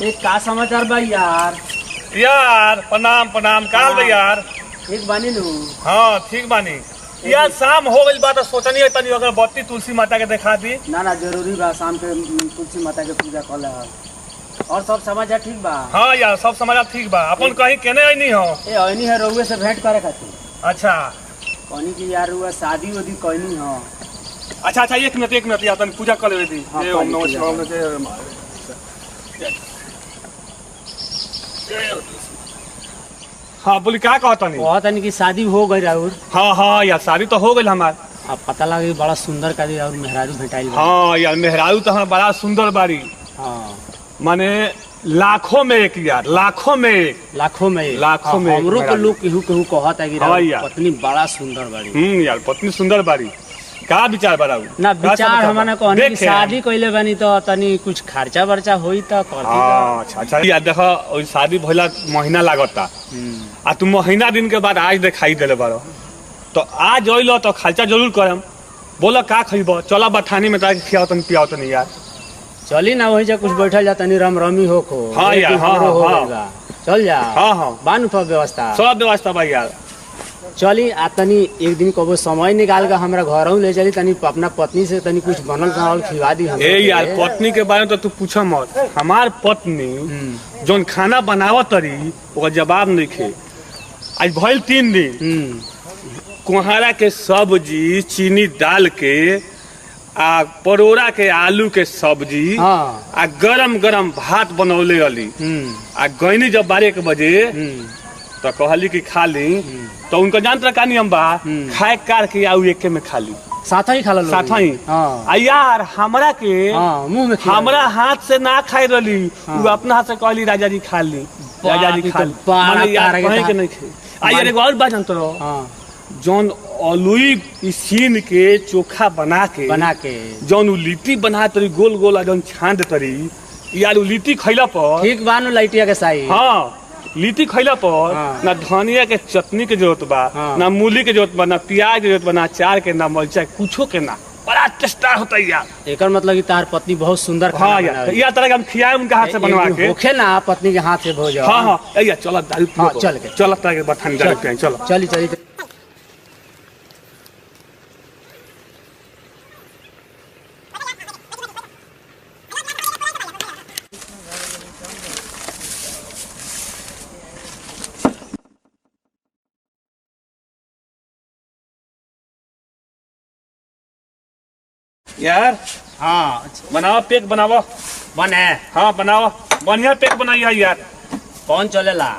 एक का समाचार बा यार। यार प्रणाम प्रणाम काल बा यार। ठीक बानी नु। हाँ ठीक बानी यार। शाम हो गई बात सोचनी है तनी अगर बत्ती तुलसी माता के दिखा दी। ना जरूरी बा शाम के तुलसी माता के पूजा कर ले। और सब समाचार ठीक बा। हाँ यार सब समाचार ठीक बा। अपन कहीं केने नहीं हो। ए आईनी है रउए से भेंट करे खातिर। अच्छा कहनी कि यार रुआ शादी वादी कहनी हो। अच्छा अच्छा एक मिनट यार तनी पूजा कर ले दी। हाँ, ए ओम नमः शिवाय हाँ बोली क्या कहता नहीं। कहता नहीं कि शादी हो गई राउर। हाँ हाँ यार शादी तो हो गई हमार। अब पता लगा बड़ा सुंदर का और मेहरारू भेटाई। हाँ यार मेहरारू तो हमारा बड़ा सुंदर बारी। हाँ माने लाखों में एक यार लाखों में एक। लाखों में हमरो के लोग केहू केहू कहता है कि पत्नी बड़ा सुंदर बाड़ी। यार पत्नी सुंदर बाड़ी। का विचार बड़ाऊ ना विचार हमारा कहने की शादी कइले बानी तो तनी कुछ खर्चा बर्चा होई त करती। अच्छा अच्छा यार देखो ओई शादी भइला महीना लागता आ तू महीना दिन के बाद आज दिखाई देले बारो तो आज अइलो तो खर्चा जरूर करम। बोला का खइबो चला बठानी में ताके खियाओ तनी पियाओ तनी यार। चली ना वही जा कुछ बैठल जा तनी रमी हो खो। हाँ यार हाँ चल जा। हाँ हाँ बानु तो व्यवस्था सब व्यवस्था भाई यार। चली आ तनी एक दिन कबो समय निकाल के हमरा घर ले चली तनी अपना पत्नी से तनी कुछ बनल बनावल खिला दी। ए यार पत्नी के बारे में तो तू पूछा मत। हमार पत्नी जोन खाना बनावत तरी ओकर जवाब नहीं खे। आज भइल 3 दिन कोहरा के सब्जी चीनी डाल के आ परोड़ा के आलू के सब्जी आ गरम गरम भात बनौले अली आ गईनी जब 12 बजे तो कहली कि खा ली तो उनका जानता का नियम बा खाए कार के आऊ एके में खा ली साथ ही खा लो साथ ही। आ यार हमरा के मुंह में हमरा हाथ से ना खाई रही वो अपना हाथ से कहली राजा जी खा ली राजा जी खा ली माने यार कहीं के नहीं खे। आ यार एगो और बात जानत रहो जौन अलुई सीन के चोखा बना के जौन लिट्टी बना तरी गोल गोल जौन छान तरी यार लिट्टी खैला पर ठीक बानु लाइटिया के साई। हाँ लिट्टी खैला पर ना धनिया के चटनी के जरूरत बा ना मूली के जरूरत बा ना प्याज के जरूरत बा ना अचार के ना मरचा कुछो के ना बड़ा टेस्टा होता है यार। एकर मतलब कि तार पत्नी बहुत सुंदर खाना हाँ यार या तरह के हम खियाए उनके हाथ से बनवा के होखे ना पत्नी के हाथ से भोजन। हाँ हाँ यार चलो दारू पियो चल के चल तरह के बठानी दारू पिए चलो चली चली। यार हाँ बनाओ पेक बनाओ बने। हाँ बनाओ बढ़िया पेक बनाइए यार। कौन चलेला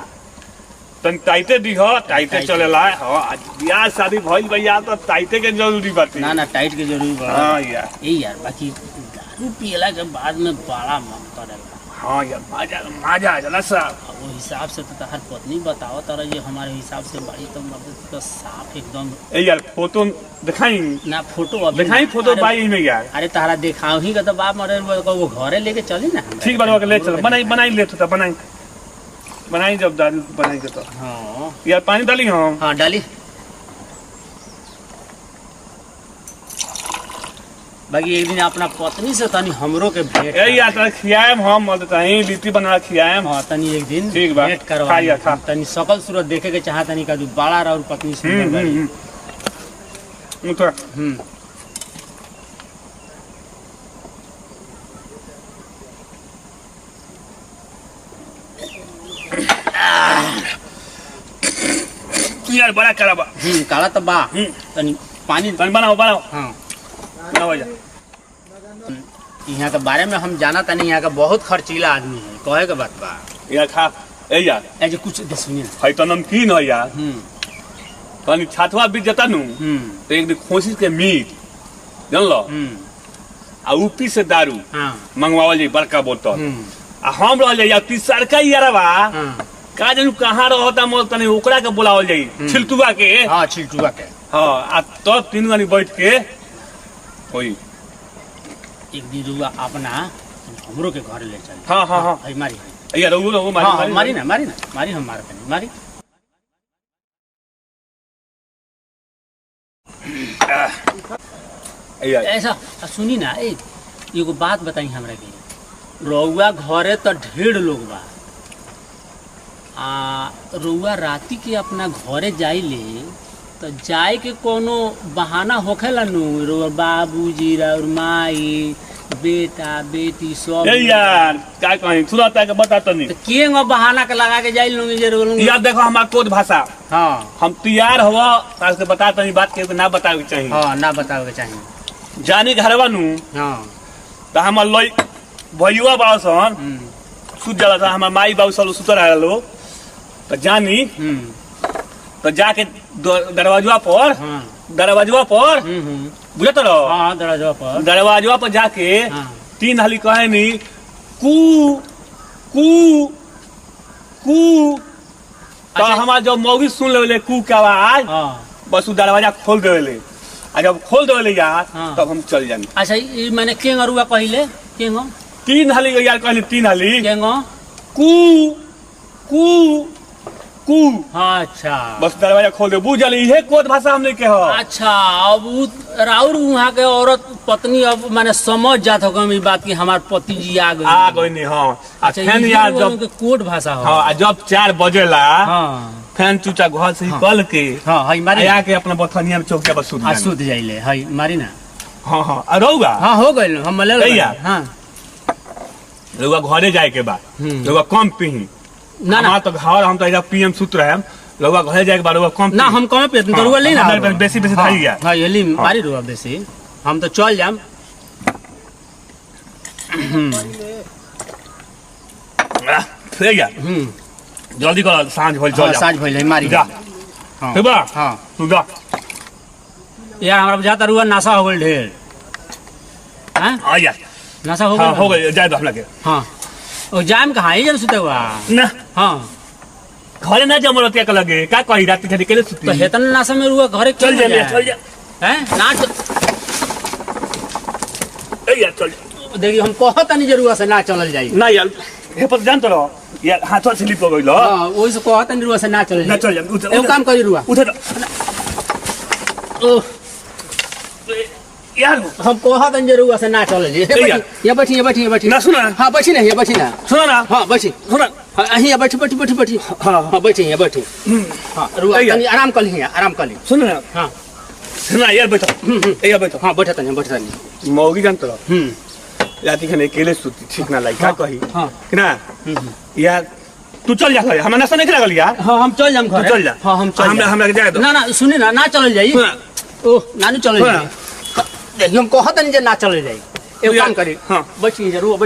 तन टाइटे दी हो टाइटे चलेला। हाँ यार शादी भइल बा यार तो टाइटे के जरूरी बात है। ना टाइट के जरूरी बा। हाँ यार यही यार बाकी दारू पियला के बाद में बड़ा मन करेला। हाँ यार मजा आ जाला साहब। वो हिसाब से तो हर पत्नी बताओ तारा ये हमारे हिसाब से बड़ी तो मतलब तो साफ एकदम। ए यार फोटो दिखाई ना फोटो अब दिखाई फोटो बाई में यार। अरे तारा दिखाओ ही का तो बाप मरे वो घरे लेके चली ना। ठीक बनवा के ले चल बनाई ले तो बनाई जब दारू बनाई तो। हाँ यार पानी डाली हम। हाँ डाली। बाकी एक दिन अपना पत्नी से तनी हमरो के भेंट यार खियाएम हम तनी लिट्टी बना खियाएम। हाँ तनी एक दिन ठीक बा भेंट करवा तनी सकल सूरत देखे के चाह तनी का जो बड़ा और पत्नी सुंदर बाड़ी। यार बड़ा काला बा। काला तो बा तनी पानी बनाओ हाँ बनाओ यहाँ के बारे में हम जाना तनी यहाँ का बहुत खर्चीला आदमी है कहे के बात बा। यार खा ए यार ऐसे कुछ दे सुनिए है तो नमकीन है यार। तनी छातवा बीत जता नु तो एक दिन खोसी के मीट जान लो आ ऊपी से दारू मंगवावल जाई बड़का बोतल आ हम रह जाई तीसरका यारवा का जानू कहाँ रहता मोल तनी ओकरा के बुलावल जाई छिलटुआ के। हां छिलटुआ के हां आ तो 3 गनी बैठ के होई एक दिन रुआ अपना हमरो के घर ले चल। हाँ हाँ हाँ भाई मारी यार वो मारी ना हम मार के मारी। ऐसा सुनी ना एगो बात बताई हमरा के रउआ घरे तो ढेर लोग बा रउआ राती के अपना घरे जाइले तो जाए के कोनो बहाना होखेला नु रउआ बाबूजी और माई बेटा बेटी सब ए यार क्या कहीं सुनाता के बता तो नहीं तो केंगो बहाना के लगा के जाइल नु जे रउआ यार देखो हमार कोड भाषा हां हम तैयार हुआ तार से बता तो नहीं बात के ना बतावे के चाहिए हां ना बतावे के चाहिए जानी घरवा नु हां तो हमार लई भैया बासन सुत जाला था हमार माई बाबू सब सुत रहलो तो जानी तो जाके दरवाजा पर बुझत रहो हां दरवाजा पर जाके हाँ। 3 हाली कहे नी कू कू कू तो अच्छा। हमार जब मौगी सुन लेले कू के आवाज हां बस उ दरवाजा खोल देले आ जब खोल देले यार हाँ। तब हम चल जानी अच्छा ई माने केंगो रुआ पहिले केंगो 3 हाली यार कहली 3 हाली केंगो कू कू कू हाँ अच्छा बस दरवाजा खोल दे बुझल इहे कोड भाषा हमने के हो अच्छा अब उ राउर वहाँ के औरत पत्नी अब माने समझ जात हो ई बात की हमार पति जी आ गए आ गई नहीं हाँ अच्छा फैन ये यार लोगों जब के कोड भाषा हो हाँ जब 4 बजेला हाँ फैन चूचा घर से निकल के हाँ हई मारी आया के अपना बथनिया में चौकिया पर सुत हाँ जानी। सुध जाइले हई मारी ना हाँ हाँ आ रहुआ हाँ हो गइल हम ले भैया। हाँ रहुआ घरे जाए के बाद रहुआ कम पीही ना ना हमार तो घर हम तो इधर पीएम सुत रहे रहुआ घरे जाए के बाद रहुआ कम ना हम कमे पे तो रुआ ले ना हमारे बेसी बेसी खाई गया हाँ ये मारी रुआ बेसी हम तो चल जाम फिर गया जल्दी करो सांझ हो चल जा साँझ भइल है मारी जा हाँ ठीक बा हाँ तू जा यार हमरा बुझाता रुआ नासा हो गइल ढेर हाँ आ जा नासा हो हाँ गइल हो गई जाए दो हम लगे हाँ ओ जाम कहाँ ही जन सुते हुआ ना हाँ घरे ना जमल होती के लगे का कही रात के केले सुती तो हेतन नासा में रुआ घरे चल जा ले, चल जा हैं ना ए यार चल जा। देखिए हम कहता नहीं जरूर से ना चलल जाई ना यार हे पर जान तो रहो यार हाथ स्लिप हो गइल हां ओइ से कहता नहीं रुआ से ना चलल ना जाई चल जा उधर एगो काम करी रुआ उधर ओह यार हम कहता नहीं जरूर से ना चलल जाई ये बैठी ये बैठी ना सुना हां बैठी ना ये बैठी ना सुना ना हां बैठी सुना हां ये बैठी हाँ हां बैठी ये बैठी हां रुआ भैया। तनी आराम कर ली आराम कर ली सुन ना हां सुना यार बैठो ए यार बैठो हां बैठा तनी मौगी जान तो रहो रात के अकेले सुती ठीक ना लगी का कही हां कि ना यार तू चल जा हमरा नशा नहीं लगल यार हां हम चल जाम घर तू चल जा हां हम चल हमरा हमरा के जाए दो ना ना सुनी ना ना चलल जाई सुना ओह नानी चलल सुना जाई देखिए हम कहता नहीं जे ना चलल जाई एगो काम करी हाँ बैठी जरूर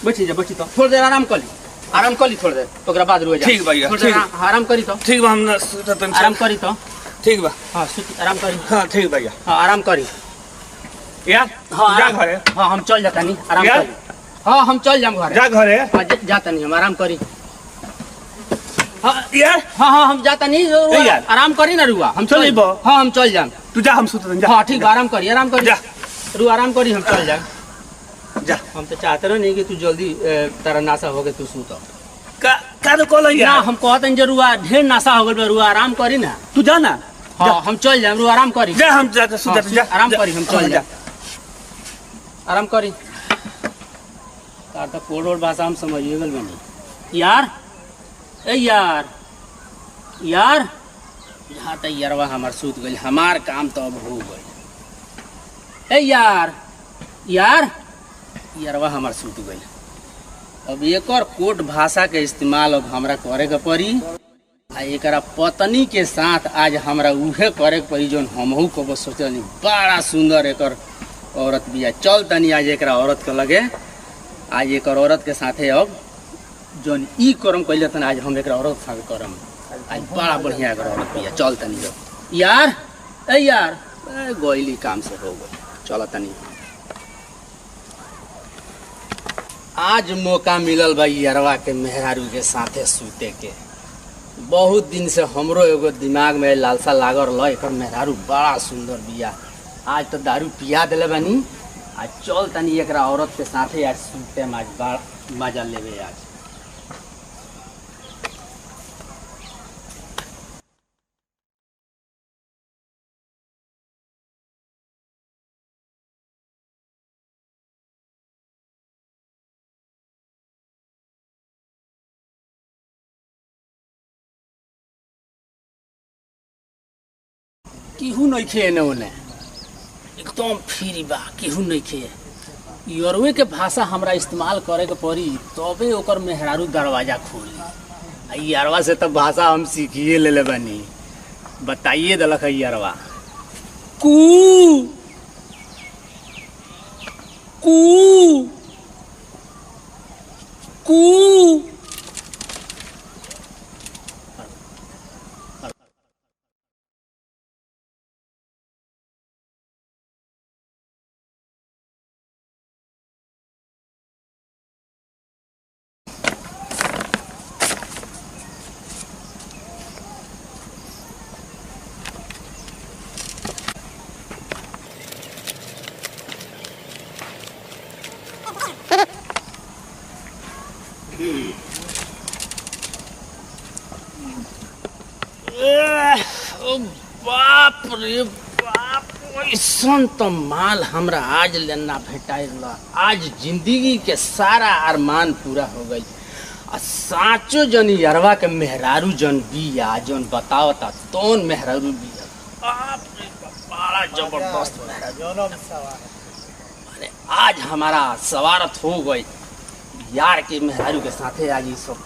बैठी जा बैठी तो थोड़ी देर आराम कर ली थोड़ी देर ओकरा बाद रुआ जा ठीक भैया, थोड़ी देर ठीक। आराम करी तो ठीक बा हम ना सुता तन आराम करी तो ठीक बा हाँ सुत आराम करी हां ठीक भैया हाँ आराम करी यार हाँ जा आराम- घरे हाँ हम चल जाता नहीं आराम यार? करी हाँ हम चल जाम घर जा घरे हाँ जाता नहीं हम आराम करी हाँ यार हाँ हम जाता नहीं ए यार। आराम करी ना रुआ हम चल अइबो? हाँ हम चल जाम तू जा हम सुता तन जा हाँ ठीक बा, आराम करी जा। रुआ आराम करी हम चल जाम जा हम तो चाहते रहे नहीं कि तू जल्दी तारा नाशा हो गए तू सूत का तो कॉल ना यार हम कहते हैं रुआ ढेर नाशा हो गए रुआ आराम करी ना तू जा ना हाँ हम चल जाम रुआ आराम करी जा हम जा सुता हाँ, जा आराम करी हम चल जा जाम आराम करी तार तो कोड और भाषा हम समझिए गल बनी यार ए यार यार यहाँ तक यारवा हमार सूत गई हमार काम तो अब हो गई ए यार यार यारवा हमार सूत गई अब एक और कोट भाषा के इस्तेमाल अब हमरा करे के पड़ी आ एकरा पत्नी के साथ आज हमरा उहे करे के पड़ी जोन हमहू को सोचनी बड़ा सुंदर एकर औरत बिया चल तनी आज एकरा औरत के लगे आज एकर औरत के साथे अब जोन ई करम कइले तन आज हम एकरा औरत साथे करम आज बड़ा बढ़िया एकर औरत बिया चल तनी अब यार ए यार गोइली काम से हो गई चल तनी आज मौका मिलल बा यारवा के मेहरारू के साथे सूते के बहुत दिन से हमरो एगो दिमाग में लालसा लागल रहा एकर मेहरारू बड़ा सुंदर बिया आज तो दारू पिया दिले बानी आज चल तनी एकरा औरत के साथे आज सूते में आज बड़ा मजा लेवे आज केहू नहीं खे एने ओने एकदम फ्री बा, केहू नहीं खे। यरवे के भाषा हमरा इस्तेमाल करे के पड़ी तबे ओकर मेहरारू दरवाजा खोली। आ यारवा से तो भाषा हम सीखिए ले बनी। बताइए दलक है यारवा कू कू कू। ओ बाप रे बाप, ऐसन तो माल हमरा आज लेना भेटाइल। आज जिंदगी के सारा अरमान पूरा हो गई। आ साचो जन यरवा के मेहरारू जन बिया जन बतावता तोन मेहरारू बिया। बाप रे बाप, बड़ा जबरदस्त मेहरारू। अरे आज हमारा सवारत हो गई यार के मेहरारू के साथे। आज ये सब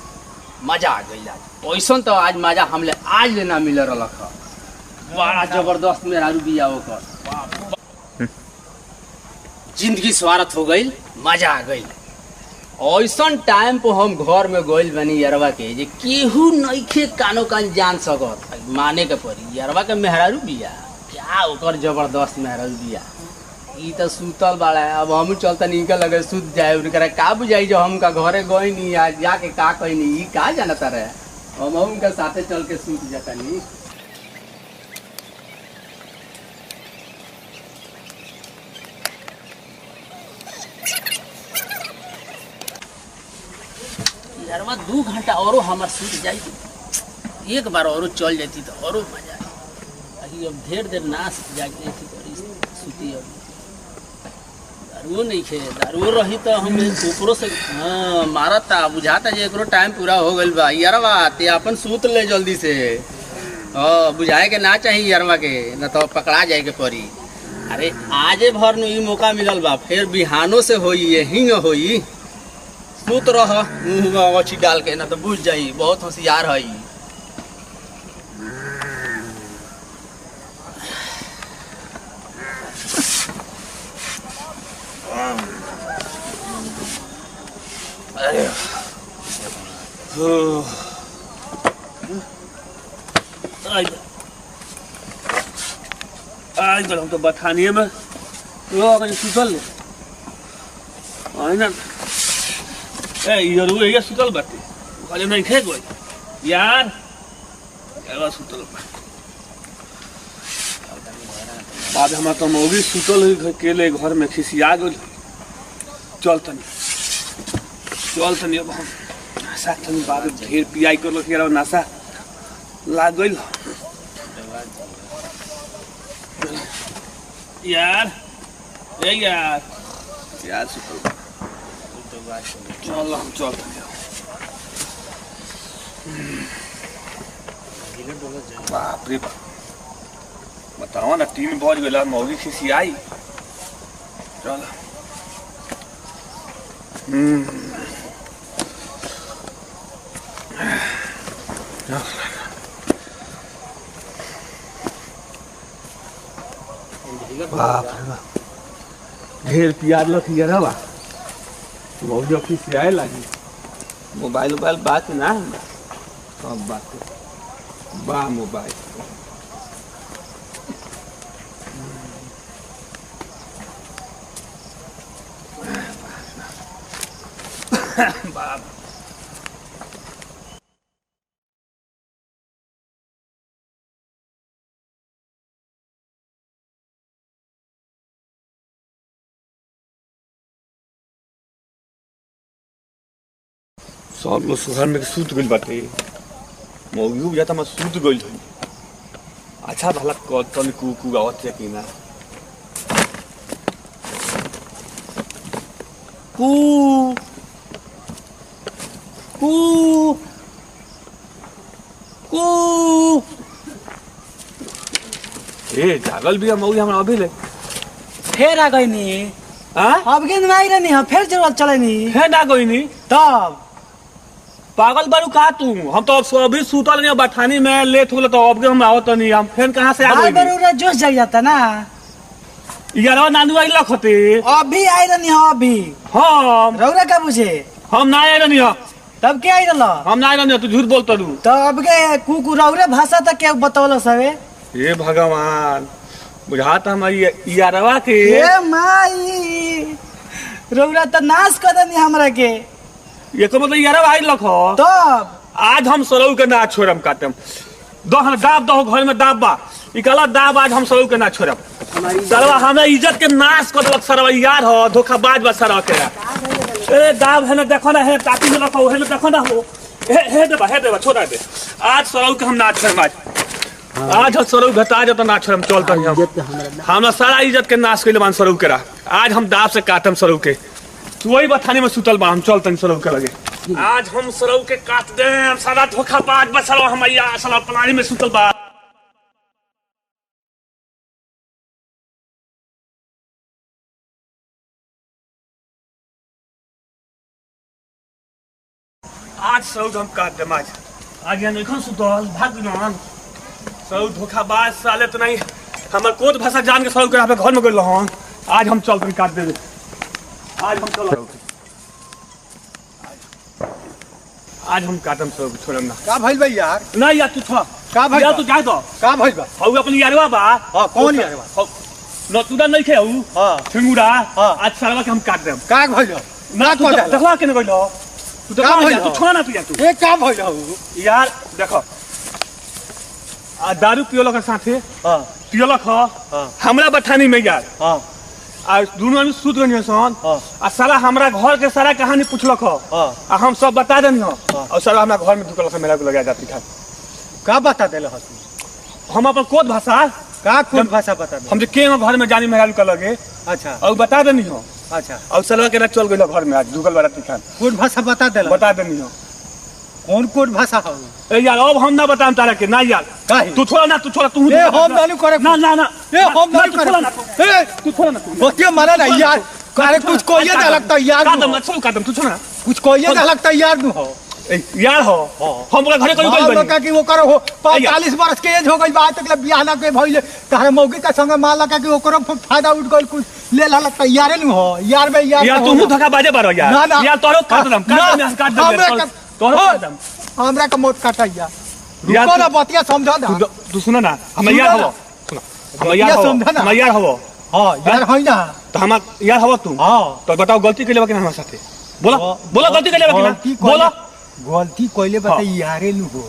मजा आ गई। आज ऐसा तो आज मजा हमले आज लेना मिल रहा है। बड़ा जबरदस्त मेहरारू बिया होकर जिंदगी स्वारत हो गई, मजा आ गई। ऐसा टाइम पर हम घर में गइल बनी यरवा के जे केहू नइखे कानो कान जान सकत। माने के पड़ी यरवा के मेहरारू बिया, क्या ओकर जबरदस्त मेहरारू बिया। ई तो सुतल बाड़ा है। अब हम चलता निकल लगे सुत जाए उनका का बुझाई जो हम का घरे गई नहीं आज जाके का कही नहीं। ई का जानता रहे, हम उनका साथे चल के सुत जाता नहीं। यारवा 2 घंटा और हमार सुत जाई, एक बार और चल जाती तो और मजा आई। अब ढेर देर ना जाके सुती। अब दारू नहीं खे, दारू रही तो हम ऊपरों से हाँ मारता बुझाता जे एकरो टाइम पूरा हो गइल बा। यारवा ते अपन सूत ले जल्दी से। हाँ बुझाए के ना चाहिए यारवा के, न तो पकड़ा जाए के पड़ी। अरे आजे भर नु ई मौका मिलल बा, फिर बिहानो से होई यही होई। सूत रह मुँह में अछी डाल के, ना तो बुझ जाई बहुत होशियार है। अरे आज हम तो बथानिए में सुतल ना। यरू ये सुतल बाटे खाली नहीं खे गई यार। एवा सुतल बाद हमारा तो मौगी सुतल अकेले घर में खिसिया गई। चल तनी अब हम नशा तनी बाद ढेर पियाई कर लो नशा लाग गई यार। यार सुतल चल हम चल बाप रे बाप, बताओ ना 3 बज गया मौगी खिसियाई। चल बाप रे बाप, ढेर प्यार लखी रहा मौजी खिसियाए लगी। मोबाइल बात ना सब बात बा मोबाइल। बाप सब लोग सुहर में सूत गइल बाटे। मौगी बुझाता मैं सूत गइल हई। अच्छा भला तन कू आवत है कि ना। कू कू कू ए जागल भी हम हमरा अभी ले फिर आ गई नी हां अब गेंद में आई रहनी है फिर जरूरत चले नी है ना कोई नहीं तब पागल बारू का तू हम तो अभी सुतल नहीं बठानी में लेट हो गलो तो अब हम आवत नहीं हम फिर कहां से आ बार बार गई उरा जोश जाग जाता ना यारवा नानू आई लखते अभी आई रहनी है अभी हम रौरा का बुझे ना आए नहीं तब के आई रहल हम ना आए नहीं तू झूठ बोलता तू तो अब के कुकु रौरे भाषा तक के बतौल सबे हे भगवान बुझाता हमारी यारवा के ए माई रौरा तो नाश कर देनी हमरा के ये को मतलब यारवा आई लख तब आज हम सरऊ के ना छोड़म काटम दो दाब दो घर में दाब बा इकला दाब आज हम सरऊ के ना छोड़म सरवा हमरा इज्जत के नाश कर देलक सरवा यार हो धोखाबाज बा सरवा के ए दाब है ना देखो ना है ताती में रखो है ना देखो ना हो हे देबा छोड़ा दे आज सरऊ के हम ना छोड़म आज हम सरऊ घटा जत ना छोड़म चलता हम हमरा सारा इज्जत के नाश कइले बान सरऊ के आज हम दाब से काटम सरऊ के तू वही बथानी में सुतल बा हम चलतन सरऊ के लगे आज हम सरऊ के काट दे हम सारा धोखाबाज बा सरवा हमैया साला पलानी में सुतल बा आज सरऊ हम काट दे आज यहाँ नहीं सुतल भाग न सरऊ धोखाबाज साले तो नहीं हमर कोद भाषा जान के सरऊ के घर में गइल हन आज हम चलतन काट दे आज हम चल आज हम काटम सब छोड़म ना का भइल बा यार ना यार तू था का भइल यार बा? तू जा दो का भइल बा हऊ अपन यारवा बा हां कौन यारवा न तू नहीं खे हऊ हां ठिंगुड़ा हाँ। आज सरवा के हम काट देम का भइल बा? ना तू को डाला? देखला के न गइलो तू का देखला भइल तू बा? छोड़ ना तू यार तू ए का भइल हऊ यार देखो आ दारू पियोला के साथे हां पियोला ख हाँ। हमरा बठानी में यार हां आ दोनों आदमी सुत गए सन हाँ। आ सारा हमरा घर के सारा कहानी पूछलक ह हाँ। आ हम सब बता देनी ह हाँ। और सारा हमरा घर में ढुकल के मेला को लगा जाती था का बता देले हसी हम अपन कोद भाषा का कौन भाषा बता दे हम जे के घर में जानी मेला को लगे अच्छा और बता देनी हो अच्छा और सलवा के ना चल गइल घर में आज ढुकल बड़ा तिखान कौन भाषा बता देले बता देनी हो कौन भाषा हऊ ए यार अब हम ना बताम तारा के ना यार काहे? तू छोड़ा ना तू ए हम नानू करे ना ना ना ए हम ना, नानू तू छोड़ा ना करे ए तू छोड़ा ना तू बतिया मारा ना यार अरे कुछ कोइए ना लगता यार कादम छोड़ कादम तू छोड़ा कुछ कोइए ना लगता यार दू हो यार हो हम ओकरा घरे कहीं हाँ, गइल लड़का की वो करो हो 45 वर्ष के एज हो गई बात तक बियाह ना के भइले तारे मौगी का संग मां लगा के ओकरो फायदा उठ गइल कुछ ले ला लगता यारे न हो यार बे यार तू मुंह धक्का बाजे बारो यार ना, ना। यार तोरो काट दम काट दम तोरो काट दम हमरा का मौत काटा यार यार रुको तू- ना बतिया समझा ना तू सुनो ना हम सुनो यार ना। हवो सुनो हम यार हवो समझा ना। हम यार हवो हां यार होई ना तो हम यार हवो तू हां तो बताओ गलती के लिए हमारे साथे बोला हाँ, बोला गलती के लिए गलती बोला गलती कइले बता हाँ। यारे नु हो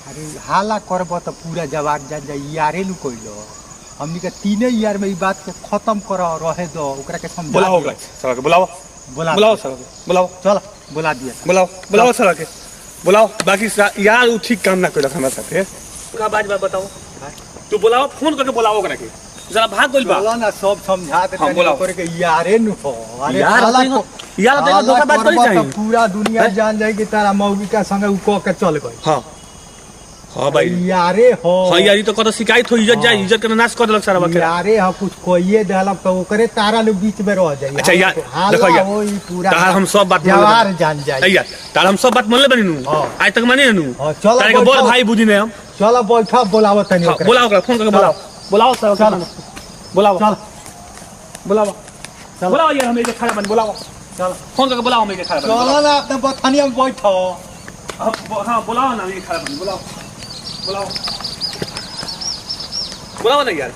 अरे हाला करब त पूरा जवाब जान जा यारे नु कइलो हमनी के तीने यार में ई बात के खत्म कर रहे दो ओकरा के समझा बोला होगा सर के बुलाओ बोला बुलाओ सर के बुलाओ चल बुला दिया बुलाओ सर के बुलाओ बाकी यार वो ठीक काम ना कइला हमारे साथे का बात बताओ तू बुलाओ फोन करके बुलाओ ओकरा के जरा भाग गइल बा चलो ना सब समझा दे हाँ, बोलाओ। करे के यारे नु हो अरे यार साला तो- को- यार तो साला धोखाबाज करबा करी त चाहिए। पूरा दुनिया जान जाए कि तारा मौगी का संग उ को के चल गई हां हां भाई यारे हो हां यार ये तो कतो शिकायत हो इज्जत जाए इज्जत के नाश कर देलक सारा बकरा यारे हो कुछ कोइए देलक तो ओकरे तारा नु बीच में रह जाई अच्छा यार हाला देखो यार होई पूरा तार हम सब बात जवार जान जाए यार तार हम सब बात मान ले बनी नु हाँ। आज तक माने नु हाँ, चलो तारे के बोल बैठो। भाई बुझी ने हम चलो बैठा बोलावो तनी हाँ, ओकरा बुलाओ ओकरा फोन करके बुलाओ बुलाओ सर चल। बुलाओ चल बुलाओ चल। बुलाओ यार हमें खड़ा बन बुलाओ चल फोन करके बुलाओ हमें खड़ा बन चलो ना अपने बथनिया में बैठो हाँ बुलाओ ना हमें खड़ा बन बुलाओ बुलाओ बुलाओ ना यार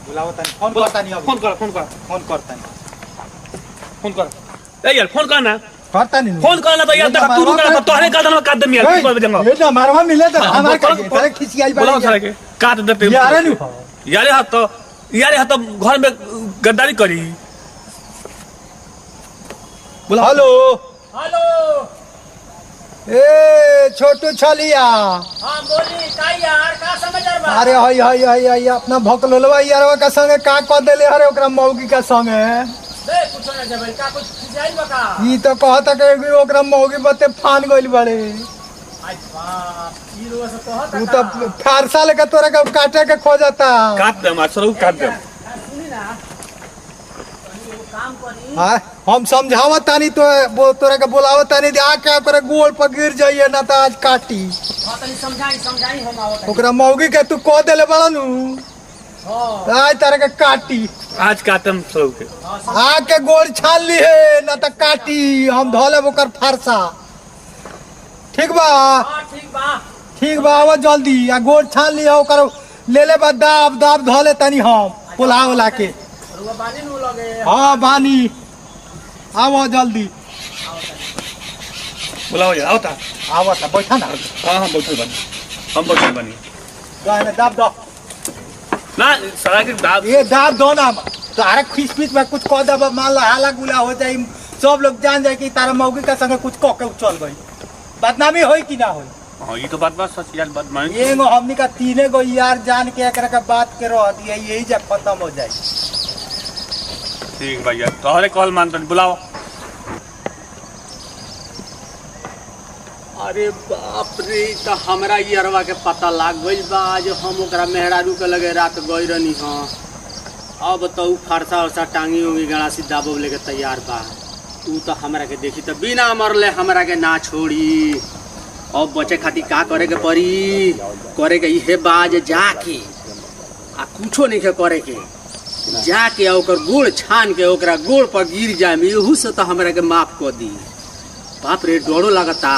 बुलावो तनी फोन करता नहीं फोन कर फोन कर फोन करता नहीं फोन कर ए यार फोन कर ना करता नहीं फोन कर ना तो यार देखा तू कर तोहरे का दम काट दम यार की कर देंगे ये ना मारवा मिले तो हाँ, हमारे बोलो, का बोलो। तेरे खिसियाई बुलाओ सारे के काट देते यारे नु हो यारे हाथ तो घर में गद्दारी करी बुलाओ हेलो हेलो ए छोटू छलिया हाँ बोली का यार का समाचार बा अरे हई हई हई हई अपना भकलोलवा यारवा का संगे का क देले अरे ओकरा मौगी का संगे दे कुछ ना जबल का कुछ खिजाई बा का ई तो कहता के कि ओकरा मौगी बते फान गइल बड़े तू तो फारसा लेकर तोरा के काटे के खोजता। काट दे मास्टर काट दे। हाँ हम समझावत तानी तो तोरा के बोलावत तानी आके ओकरा गोल पर गिर जाइए ना तो आज काटी। समझाई हम आवत ओकरा मौगी के तू कह देले बड़ा नु आज तारा के काटी। आज काटम सब के आके गोल छान ली है ना तो काटी हम धोले ओकर फारसा। ठीक बा ठीक बा आवा जल्दी आ गोल छान ली ओकर ले ले बा दाब दाब धोले तनी हम पुलाव ला के। हाँ बानी आओ जल्दी बुलाओ यार आवता आवता बैठा ना। हाँ हम बैठल बानी हम बैठल बानी गाने दाब दो ना सारा के दाब ये दाब दो ना तारा खींच पीच में कुछ कह दबा मान ला हाला गुला हो जाए सब लोग जान जाए कि तारा मौगी का संगे कुछ कह के चल गई बदनामी होई कि ना होई। हाँ ये तो बात सच यार बात मान ये गो हमनी का तीने गो यार जान के एकरा का बात के रह दिया यही जब खत्म हो जाए। ठीक भैया तोहरे कॉल मानतन बुलाओ। अरे बाप रे तो हमरा यारवा के पता लाग गइल बा आज हम ओकरा मेहरारू के लगे रात गई रहनी हाँ। अब तो उ फरसा उरसा टांगी उंगी गड़ा सी दाबो लेके तैयार बा। उ तो हमरा के देखी तो बिना मरले हमरा के ना छोड़ी। अब बचे खातिर का करे के पड़ी करे के इहे बाज जाके आ कुछो नहीं के करे के जाके ओकर गोड़ छान के ओकरा गोड़ पर गिर जाए एहू से तो हमरा के माफ कर दी। बाप रे डरो लगता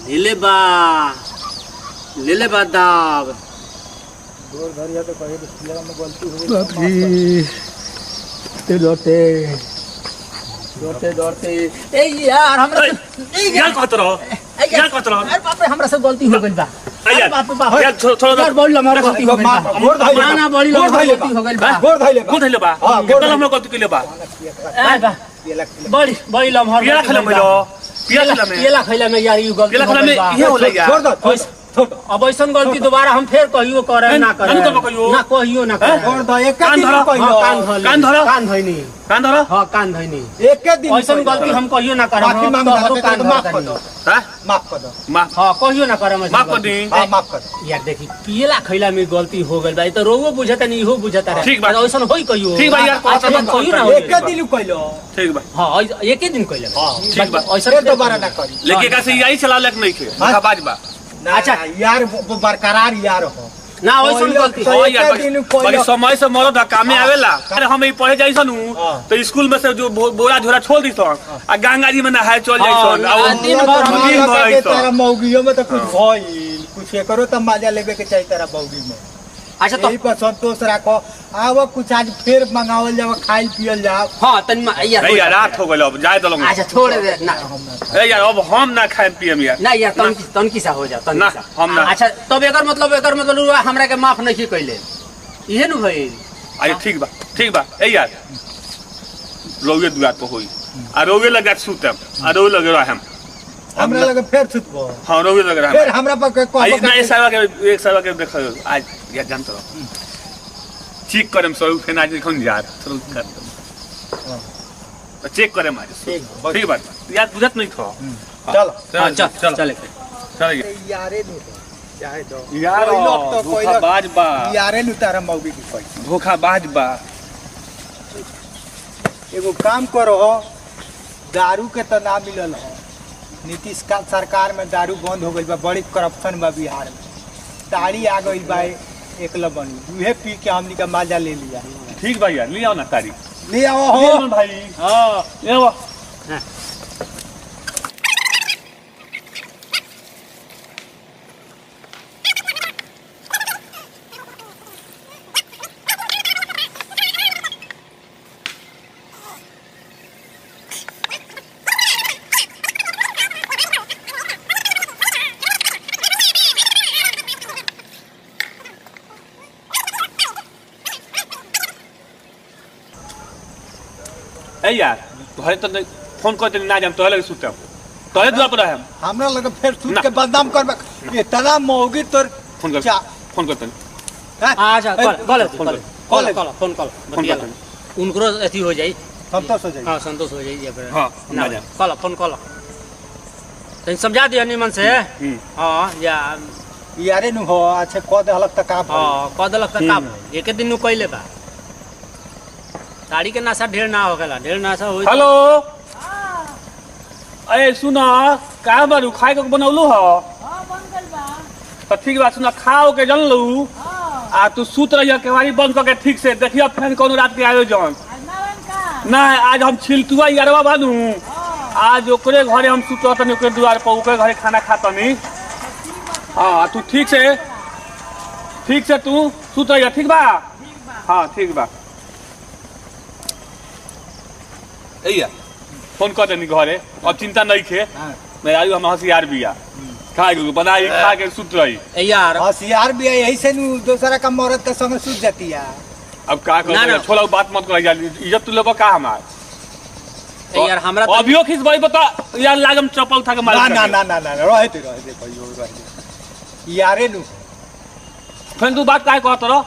ले ले बा दाब डरते डरते ए यार हमरा यार कहत रहो यार कहत रहो अरे बाप रे हमरा से गलती हो गइल बा। यार बाप रे बाप यार छोड़ यार बड़ी लम्बा गलती हो गइल बा। ना बड़ी लम्बा गलती हो गइल बा। गोड़ धइले कौन थैले बा कल हम लोग गलती कइले बा ए बा बड़ी बड़ी लम्बा पिया खले मिलो पिया खले में केला खइला में यार यू गलती केला खले में ये होला यार छोड़ दो अब ऐसन गलती दोबारा हम फिर कहियो करे ना करे ना तो कहियो। ना कहियो ना करे छोड़ दो एक कान दिन धरो। कहियो कान धइनी कान धरो हां कान धइनी एक दिन ऐसन गलती हम कहियो ना करे माफी मांग तोहरो दो कान माफ कर दो हां माफ कर दो माफ हां कहियो ना करे माफ कर दी हां माफ कर दो। यार देखी केला खइला में गलती हो गइल बा ई तो रोवो बुझता नहीं इहो बुझता रहे ठीक बा। ऐसन होई कहियो ठीक बा यार, अच्छा कहत कहियो ना होई। एक दिन कहिलो ठीक बा हां एक ही दिन कइले हां ठीक बा। ऐसन दोबारा ना करी। लेके का से यही चला लक नहीं खे हाँ। बाज बा अच्छा यार वो बरकरार यार हो ना ऐसन गलती तो ओ एक यार दिन बड़ी कहिलो समय से मरद कामे हाँ। आवेला अरे हम ई पढ़े जाइसन हाँ। तो स्कूल में से जो बोरा झोरा छोड़ दी आ गंगा जी में नहाए चल जाइसन हाँ, आ दिन भर हम दिन भर के अइसन। तेरा मौगियों में तो कुछ भइल कुछ करो तो मजा लेवे के चाहिए तेरा मौगी में। अच्छा तो यही पर संतोष रखो आव कुछ आज फिर मंगावल जाओ खाइल पियल जाओ। हां तनी यार ए यार रात हो गइल अब जाए दलो अच्छा छोड़ दे ना ए यार अब हम ना खाए पियम यार ना यार तन की सा हो जा तन ना, की सा हम ना। अच्छा तब एकर मतलब हमरा के माफ नहीं कइले इहे नु भइल। अरे ठीक बा ए यार रोवे दुआ तो होई आ रोवे लगा सुतम आ रोवे लगे रहम हमरा लगे फिर छुटबो हां रोवे लगे रहम फिर हमरा पर आई ना कहबो एक साल के देख आज यार जानत रहो चेक करम स्वरूप फेना आज खन यार थोड़ा कर तो चेक करे मारे ठीक बात यार बुझत नहीं थो चलो हां चल चल चल यारे नु चाहे दो यार कोई लोग तो कोई लोग बाज बा यारे नु तारा मौगी की कोई धोखाबाज बा एगो काम करो दारू के तो ना मिलल हो नीतीश का सरकार में दारू बंद हो गई बा बड़ी करप्शन बा बिहार में ताड़ी आ गई बा एक लबन उहे पी के हमनी का मजा ले लिया। ठीक बा यार ले आओ ना तारीख ले आओ हो भाई हां ले आओ ए यार तोहरे तो फोन करते ना जाम तोहरे लगे सुतम तोहरे दुआ पर हम हमरा लगे फिर सुन ना। के बदनाम करबे इतना मौगी तोर फोन कर चा- फोन करते अच्छा कल फोन कल फोन करते उनको अथी हो जाई संतोष हो जाए। हां संतोष हो जाई या फिर हाँ, ना ना जा। कल फोन कल तनी समझा दिया निमन से। हाँ या यारे नु हो अच्छा कह दे हलक तक आप हाँ कह दिलक तो काम एक दिन नु कैले बा ताड़ी के नशा ढेर ना होगला ढेर नशा हो। हेलो अरे सुना का बारू खाए के बनौलू हो तो ठीक बा सुना खाओ के जन लू आ तू सूत रहिया केवाड़ी बंद करके ठीक से देखियो फिर कोनो रात के आयोजन ना आज हम छिलतुआ यारवा बानू आज ओकरे घरे हम सुत तनी ओकरे द्वार पर ओकरे घरे खाना खातनी। हाँ तू ठीक से तू सुत रहिया ठीक बा। हाँ ठीक बा एया फोन कर देनी घरे और चिंता नहीं खे मैं आयु हम होशियार बिया खा के बनाई खा के सुत रही ए यार होशियार भी है यही से नु दूसरा का मौरत के संग सुत जाती है। अब का कर छोड़ा बात मत कर इज्जत तू लोग का हमार ए यार हमरा तो अभियो खिस भाई बता यार लागम चप्पल उठा के मार ना ना ना ना रहे दे भाई यारे नु फिर तू बात काय कहत रह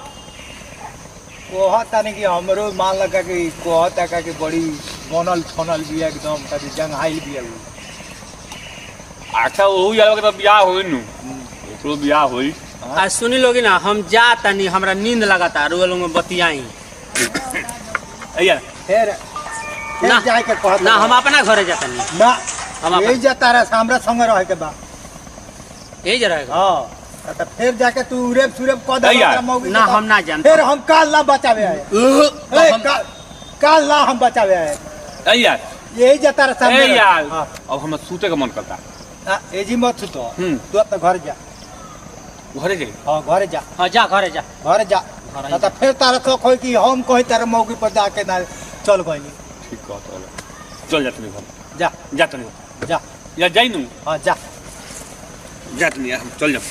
कहता नहीं कि हमरो मान लगा कि कहता का कि बड़ी बनल छनल भी एकदम कभी जंघाइल भी है। अच्छा ओहू यार के तो बियाह होई नु ओकरो बियाह होई। आज सुनी लोगी ना हम जा तनी हमरा नींद लगाता रोल में बतियाई ए यार फिर ना जाए के कहत ना हम अपना घरे जातनी ना हम यही जाता रहा हमरा संग रहे के बा यही जरा हां तो फिर जाके तू उरेब सुरेब कह दे ना हम ना जानते फिर हम काल ना बचावे है काल ना हम बचावे है ए यार यही जाता रहा ए सामने यार अब हम सूते का मन करता ए जी मत सुतो तू अपना घर जा घरे जाई। हां घरे जा हां जा घरे जा घरे जा तो फिर तारा तो कोई कि हम कोई तारा मौके पर जाके ना चल गइनी ठीक कहत चल जातनी घर जा जातनी जा या जाई नु हां जा जातनी यार चल जा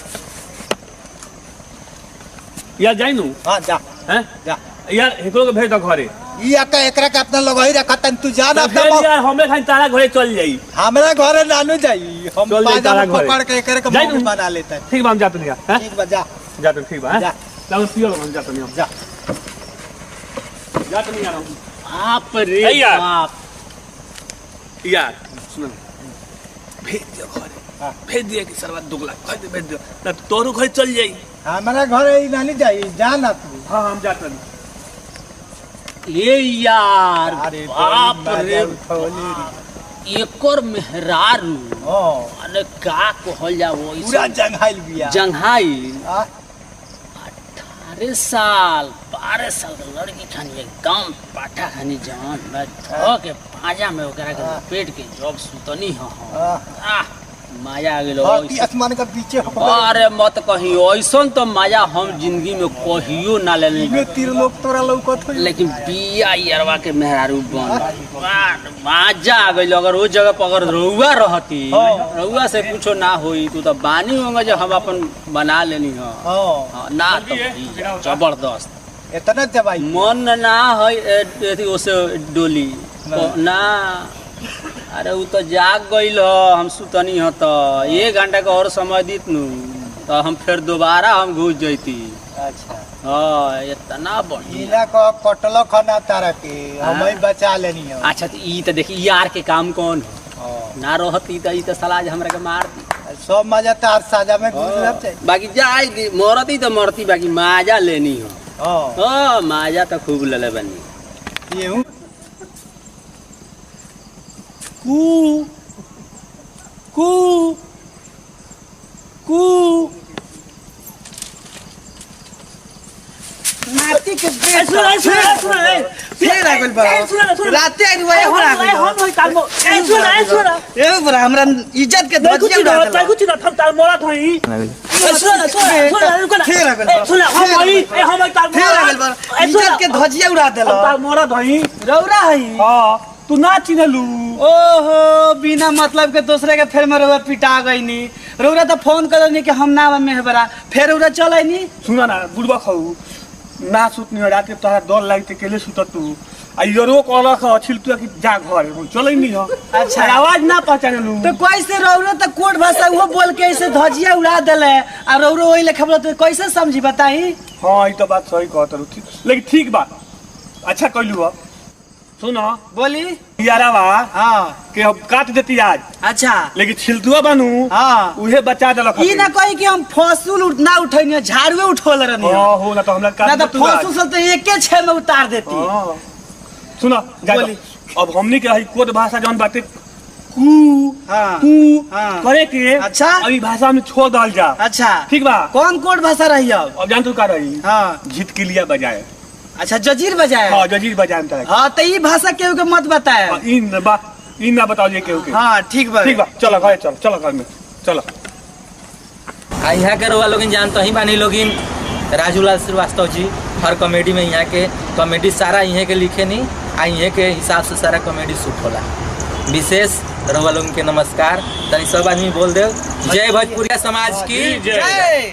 या जाई नु हां जा हैं जा यार एकरो के भेज दो घरे ई आता एकरा के अपना लगई रखा तन तू जा ना फिर यार हमें खाली तारा घरे चल जाई हमरा घरे नानू जाई हम चल जाई बाजा तारा में घरे। पकड़ के एकरे के जाई मौके तू। बना लेते हैं। ठीक बा हम जातनी यार हैं ठीक बा जा जातनी ठीक बा हैं जा। लाओ पियो हम जातनी हम जा जातनी यार बाप रे ए यार। बाप यार सुन भेज दियो घरे हाँ। भेज दिया कि सरवा दुगला भेज दियो ना तोरो घर चल जाई। हमरा घरे ई नानी जाई जा ना तू हां हम जातनी ए यार अरे बाप रे पूरा एकर मेहरारू हां अरे का कहल जा वो जंघाइल बिया जंघाई आ, 18 साल 12 साल के लड़की खानी एकदम पाठा खानी जवान मैं धो के पाजा में ओकरा के पेट के जब सुतनी ह आ, माया आ गेलो धरती आसमान के बीचे हो अरे मत कही ऐसन तो मजा हम जिंदगी में कहियो ना लेने में तीर लोग तोरा लौकत हो लेकिन बिया यारवा के मेहरारू बन मजा आ गइल अगर वो जगह पर अगर रउआ रहती हाँ। रउआ से कुछो ना होई तू तो बानी होंगे जो हम अपन बना लेनी ह हां ना तो भैया, जबरदस्त इतना जवाई मन ना है एथी ओसे डोली ना अरे वो तो जाग गइल ह हम सुतनी ह तो 1 घंटा का और समय दीत नु तो हम फिर दोबारा हम घुस जैती। अच्छा हाँ इतना बढ़िया इला को कटल खाना तारा के हम ही बचा लेनी हो अच्छा तो ई तो देखी यार के काम कौन हो हां ना रहती तो ई तो सलाज हमरा के मार दी सब मजा तार साजा में गुजरब चाहिए बाकी जाए मरती तो मरती बाकी माजा लेनी हो हां हाँ माजा तो खूब लेले बनी ये हूं कू कू कू नाती के बेटा सुन फिर आ गइल बा राते आई रुआ हो आ गइल हम होई काल सुन ए बरा हमरा इज्जत के धजिया उड़ा दे कुछ ना थम तार मोरा थई फिर आ गइल बा सुन हम होई ए हम तार फिर आ गइल बा इज्जत के धजिया उड़ा देलो तार मोरा थई रौरा हई हां तू ना चिनलू ओहो बिना मतलब के दूसरे के फेर में रौरा पिटा गईनी रौरा तो फोन करनी कि हम ना मेहबरा फिर रौरा चलैनी सुन ना बुढ़वा खाऊ ना सुतनी रात के तोहरा डर लागते केले सुत तू आ योरो कहला ख छिलतुआ कि जा घर चलै नहीं हो अच्छा। आवाज ना पहचानलू तो कैसे रौरा तो कोट भाषा वो बोल के ऐसे धजिया उड़ा देले आ रौरा वही ले खबर तो कैसे समझी बताई हां ई तो बात सही कहत रु लेकिन ठीक बात अच्छा कहलू अब सुनो बोली। यारावा हाँ के हम काट देती आज, अच्छा लेकिन छिलतुआ बनू हाँ उहे बचा देलक। ई ना कही कि हम फसूल ना उठैनी, झाड़ुए उठोल रहनी, हो ना तो हमरा ना काट तो देतू आज। फसूल सब तो एके छे में उतार देती। हाँ। सुनो बोली। अब हमनी के रही कोड भाषा जौन बाटे कू हाँ कू हाँ। करे के अच्छा। अभी भाषा में छोड़ दल जा। अच्छा ठीक बा। कौन कोड भाषा रही अब? जान तू का रही हाँ झिटकिलिया बजाए। अच्छा जजीर बजाए। हाँ जजीर बजाए में हाँ तो ई भाषा केहू के मत बताए। इन ना बताओ ये केहू के। हाँ ठीक बा। ठीक बा चलो घर चलो, चलो घर में चलो। आ यहाँ के रउआ लोगिन जानते ही बानी लोगिन राजूलाल श्रीवास्तव जी हर कॉमेडी में यहाँ के कॉमेडी सारा यहाँ के लिखे नहीं आ यहाँ के हिसाब से सारा कॉमेडी शूट होला। विशेष रउआ लोगन के नमस्कार। तनी सब आदमी बोल दे जय भोजपुरिया समाज की जय। जय।